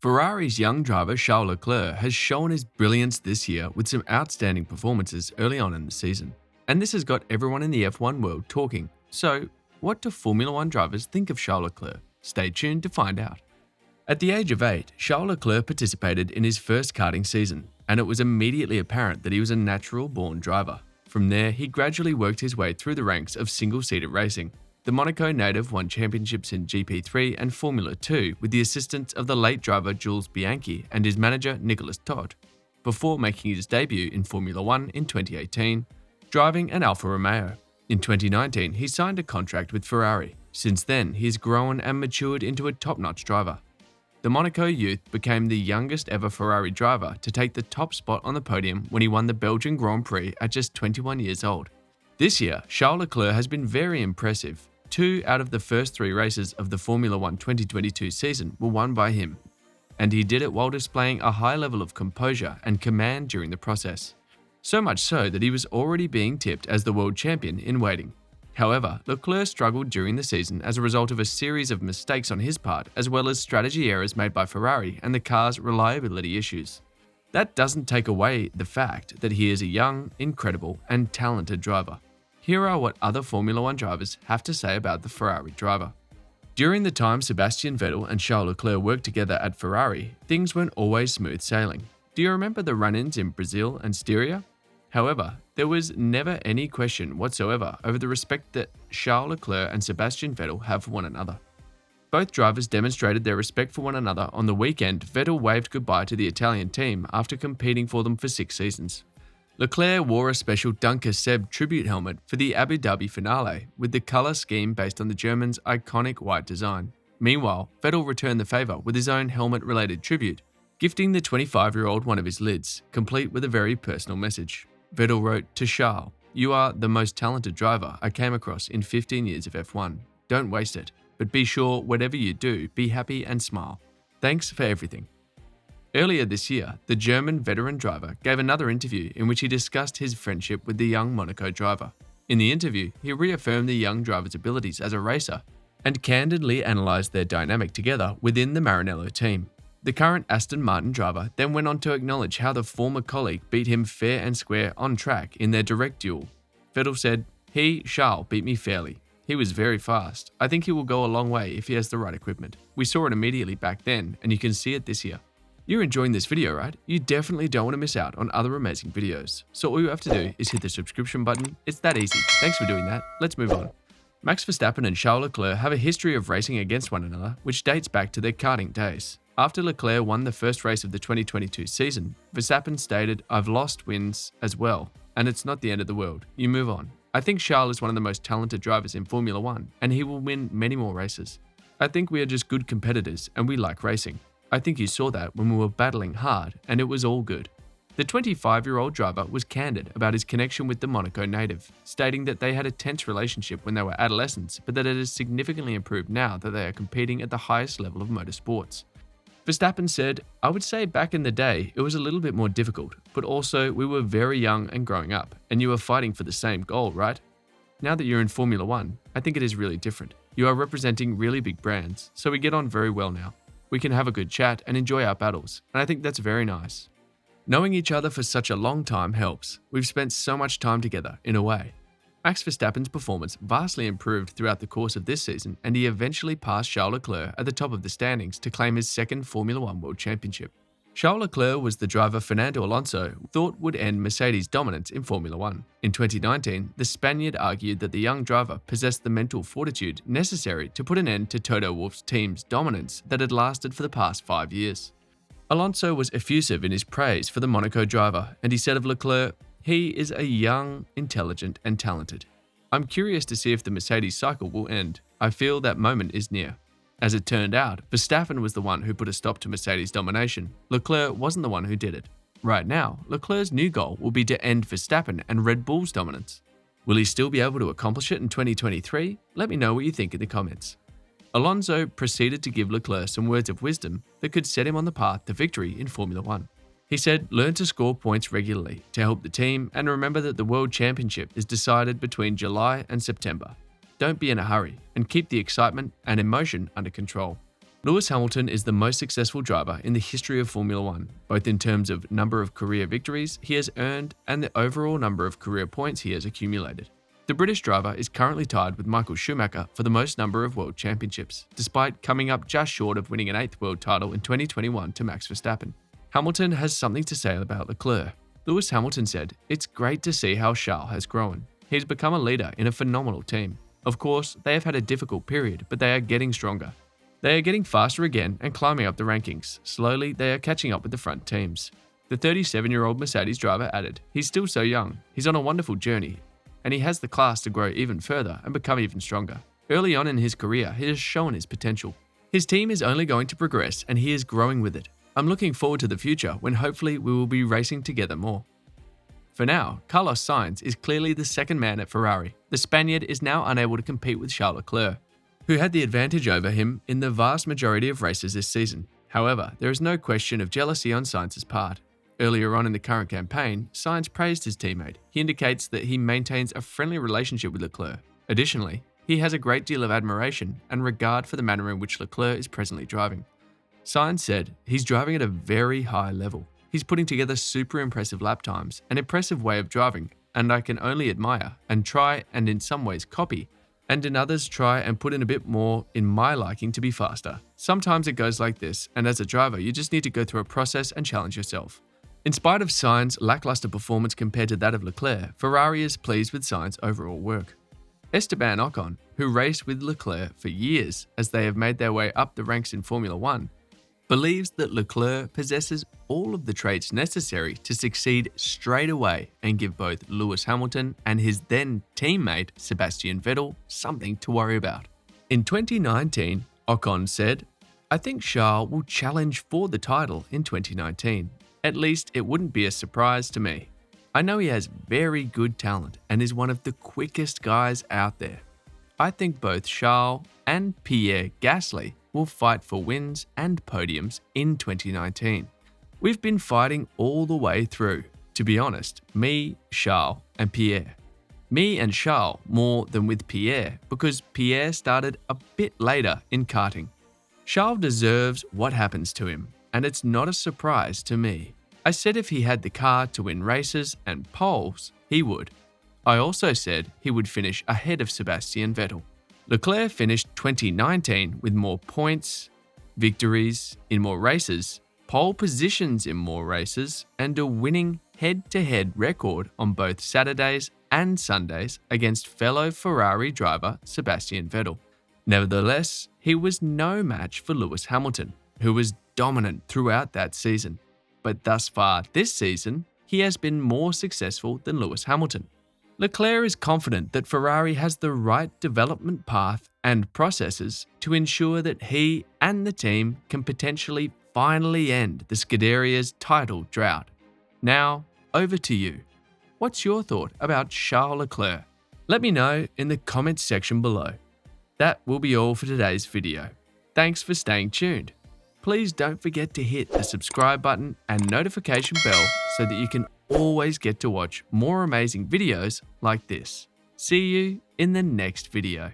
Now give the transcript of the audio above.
Ferrari's young driver Charles Leclerc has shown his brilliance this year with some outstanding performances early on in the season. And this has got everyone in the F1 world talking. So, what do Formula One drivers think of Charles Leclerc? Stay tuned to find out. At the age of 8, Charles Leclerc participated in his first karting season, and it was immediately apparent that he was a natural-born driver. From there, he gradually worked his way through the ranks of single-seater racing. The Monaco native won championships in GP3 and Formula 2 with the assistance of the late driver Jules Bianchi and his manager Nicolas Todt, before making his debut in Formula 1 in 2018, driving an Alfa Romeo. In 2019, he signed a contract with Ferrari. Since then, he has grown and matured into a top-notch driver. The Monaco youth became the youngest ever Ferrari driver to take the top spot on the podium when he won the Belgian Grand Prix at just 21 years old. This year, Charles Leclerc has been very impressive. 2 out of the first 3 races of the Formula 1 2022 season were won by him, and he did it while displaying a high level of composure and command during the process. So much so that he was already being tipped as the world champion in waiting. However, Leclerc struggled during the season as a result of a series of mistakes on his part, as well as strategy errors made by Ferrari and the car's reliability issues. That doesn't take away the fact that he is a young, incredible, and talented driver. Here are what other Formula One drivers have to say about the Ferrari driver. During the time Sebastian Vettel and Charles Leclerc worked together at Ferrari, things weren't always smooth sailing. Do you remember the run-ins in Brazil and Styria? However, there was never any question whatsoever over the respect that Charles Leclerc and Sebastian Vettel have for one another. Both drivers demonstrated their respect for one another. On the weekend, Vettel waved goodbye to the Italian team after competing for them for 6 seasons. Leclerc wore a special Dunker Seb tribute helmet for the Abu Dhabi finale, with the colour scheme based on the German's iconic white design. Meanwhile, Vettel returned the favour with his own helmet-related tribute, gifting the 25-year-old one of his lids, complete with a very personal message. Vettel wrote, "To Charles, you are the most talented driver I came across in 15 years of F1. Don't waste it, but be sure whatever you do, be happy and smile. Thanks for everything." Earlier this year, the German veteran driver gave another interview in which he discussed his friendship with the young Monaco driver. In the interview, he reaffirmed the young driver's abilities as a racer and candidly analysed their dynamic together within the Maranello team. The current Aston Martin driver then went on to acknowledge how the former colleague beat him fair and square on track in their direct duel. Vettel said, Charles, beat me fairly. He was very fast. I think he will go a long way if he has the right equipment. We saw it immediately back then, and you can see it this year." You're enjoying this video, right? You definitely don't want to miss out on other amazing videos. So all you have to do is hit the subscription button. It's that easy. Thanks for doing that. Let's move on. Max Verstappen and Charles Leclerc have a history of racing against one another, which dates back to their karting days. After Leclerc won the first race of the 2022 season, Verstappen stated, "I've lost wins as well, and it's not the end of the world. You move on. I think Charles is one of the most talented drivers in Formula 1, and he will win many more races. I think we are just good competitors, and we like racing. I think you saw that when we were battling hard, and it was all good." The 25-year-old driver was candid about his connection with the Monaco native, stating that they had a tense relationship when they were adolescents, but that it has significantly improved now that they are competing at the highest level of motorsports. Verstappen said, "I would say back in the day, it was a little bit more difficult, but also we were very young and growing up, and you were fighting for the same goal, right? Now that you're in Formula 1, I think it is really different. You are representing really big brands, so we get on very well now. We can have a good chat and enjoy our battles, and I think that's very nice. Knowing each other for such a long time helps. We've spent so much time together, in a way." Max Verstappen's performance vastly improved throughout the course of this season, and he eventually passed Charles Leclerc at the top of the standings to claim his second Formula 1 World Championship. Charles Leclerc was the driver Fernando Alonso thought would end Mercedes' dominance in Formula 1. In 2019, the Spaniard argued that the young driver possessed the mental fortitude necessary to put an end to Toto Wolff's team's dominance that had lasted for the past 5 years. Alonso was effusive in his praise for the Monaco driver, and he said of Leclerc, "He is a young, intelligent, and talented. I'm curious to see if the Mercedes cycle will end. I feel that moment is near." As it turned out, Verstappen was the one who put a stop to Mercedes' domination. Leclerc wasn't the one who did it. Right now, Leclerc's new goal will be to end Verstappen and Red Bull's dominance. Will he still be able to accomplish it in 2023? Let me know what you think in the comments. Alonso proceeded to give Leclerc some words of wisdom that could set him on the path to victory in Formula 1. He said, "Learn to score points regularly to help the team, and remember that the World Championship is decided between July and September. Don't be in a hurry, and keep the excitement and emotion under control." Lewis Hamilton is the most successful driver in the history of Formula One, both in terms of number of career victories he has earned and the overall number of career points he has accumulated. The British driver is currently tied with Michael Schumacher for the most number of world championships, despite coming up just short of winning an 8th world title in 2021 to Max Verstappen. Hamilton has something to say about Leclerc. Lewis Hamilton said, "It's great to see how Charles has grown. He's become a leader in a phenomenal team. Of course, they have had a difficult period, but they are getting stronger. They are getting faster again and climbing up the rankings. Slowly, they are catching up with the front teams." The 37-year-old Mercedes driver added, "He's still so young. He's on a wonderful journey, and he has the class to grow even further and become even stronger. Early on in his career, he has shown his potential. His team is only going to progress, and he is growing with it. I'm looking forward to the future when hopefully we will be racing together more." For now, Carlos Sainz is clearly the second man at Ferrari. The Spaniard is now unable to compete with Charles Leclerc, who had the advantage over him in the vast majority of races this season. However, there is no question of jealousy on Sainz's part. Earlier on in the current campaign, Sainz praised his teammate. He indicates that he maintains a friendly relationship with Leclerc. Additionally, he has a great deal of admiration and regard for the manner in which Leclerc is presently driving. Sainz said, "He's driving at a very high level. He's putting together super impressive lap times, an impressive way of driving, and I can only admire and try and in some ways copy, and in others try and put in a bit more in my liking to be faster. Sometimes it goes like this, and as a driver, you just need to go through a process and challenge yourself." In spite of Sainz's lackluster performance compared to that of Leclerc, Ferrari is pleased with Sainz's overall work. Esteban Ocon, who raced with Leclerc for years as they have made their way up the ranks in Formula One, believes that Leclerc possesses all of the traits necessary to succeed straight away and give both Lewis Hamilton and his then teammate Sebastian Vettel something to worry about. In 2019, Ocon said, "I think Charles will challenge for the title in 2019. At least it wouldn't be a surprise to me. I know he has very good talent and is one of the quickest guys out there. I think both Charles and Pierre Gasly will fight for wins and podiums in 2019. We've been fighting all the way through. To be honest, me, Charles, and Pierre. Me and Charles more than with Pierre because Pierre started a bit later in karting. Charles deserves what happens to him, and it's not a surprise to me. I said if he had the car to win races and poles, he would. I also said he would finish ahead of Sebastian Vettel." Leclerc finished 2019 with more points, victories in more races, pole positions in more races, and a winning head-to-head record on both Saturdays and Sundays against fellow Ferrari driver Sebastian Vettel. Nevertheless, he was no match for Lewis Hamilton, who was dominant throughout that season. But thus far this season, he has been more successful than Lewis Hamilton. Leclerc is confident that Ferrari has the right development path and processes to ensure that he and the team can potentially finally end the Scuderia's title drought. Now, over to you. What's your thought about Charles Leclerc? Let me know in the comments section below. That will be all for today's video. Thanks for staying tuned. Please don't forget to hit the subscribe button and notification bell so that you can always get to watch more amazing videos like this. See you in the next video.